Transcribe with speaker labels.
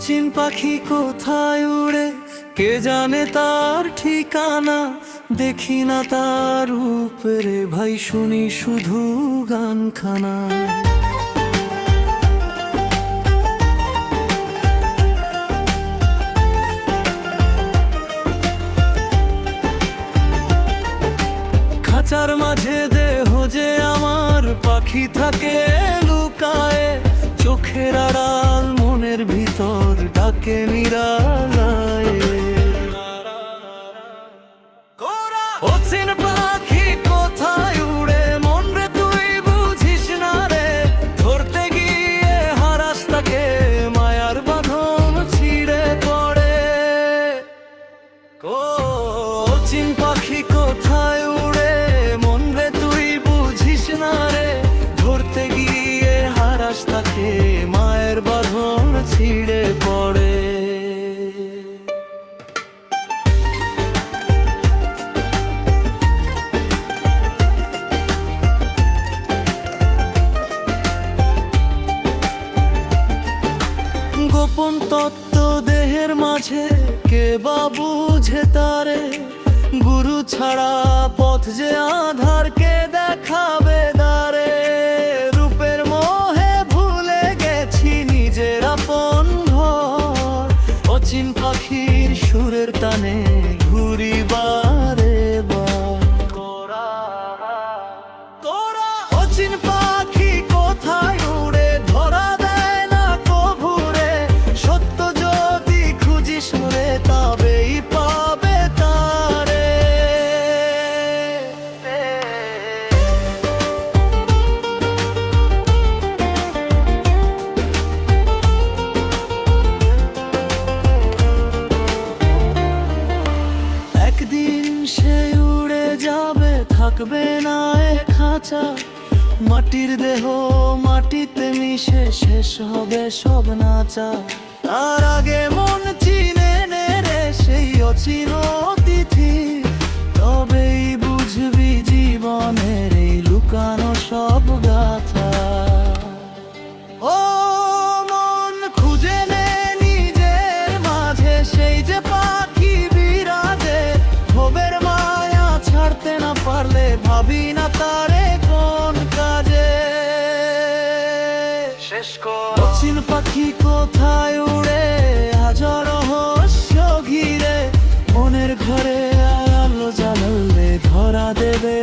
Speaker 1: অচিন পাখি কোথায় উড়ে, কে জানে তার ঠিকানা। দেখি না তার রূপ রে ভাই, শুনি শুধু গানখানা। খাঁচার মাঝে দেহ যে আমার, পাখি থাকে লুকায়ে। চোখের আড়াল মনের ভিতর ডাকে নিরালায়ে। অচিন পাখি কোথায় উড়ে, মন রে তুই বুঝিস না রে। ধরতে গিয়ে হারাস তাকে, মায়ার বাঁধন ছিঁড়ে পড়ে। অচিন পাখি কোথায় উড়ে, মন রে তুই বুঝিস না রে। ধরতে গিয়ে হারাস তাকে, মায়ের বাঁধন ছিঁড়ে পড়ে। গোপন তত্ত্ব দেহের মাঝে, কে বা বুঝে তারে। গুরু ছাড়া পথ যে আধার, কে দেখাবে দ্বারে। রূপের মোহে ভুলে গেছি নিজের আপন ঘর। অচিন পাখির সুরের টানে ঘুরি বারে বার। অচিন পাখি কোথায় উড়ে, ধরা দেয় না কভুরে। সত্য যদি খুঁজিস রে, তবেই পাবে তারে। একদিন সে উড়ে যাবে, থাকবে না এ খাঁচা। মাটির দেহ মাটিতে মিশে, শেষ হবে সব নাচা। তার আগে মন চিনে নে রে সেই অচিন অতিথি। তবেই বুঝবি জীবনের এই লুকানো সব গাথা। ও মন খুঁজে নে নিজের মাঝে, সেই যে পাখি বিরাজে। ভবের মায়া ছাড়তে না পারলে, ভাবি না তারে কোন কাজে। অচিন পাখি কোথায় উড়ে, হাজার রহস্য ঘিরে। মনের ঘরে আলো জ্বালালে ধরা দেবে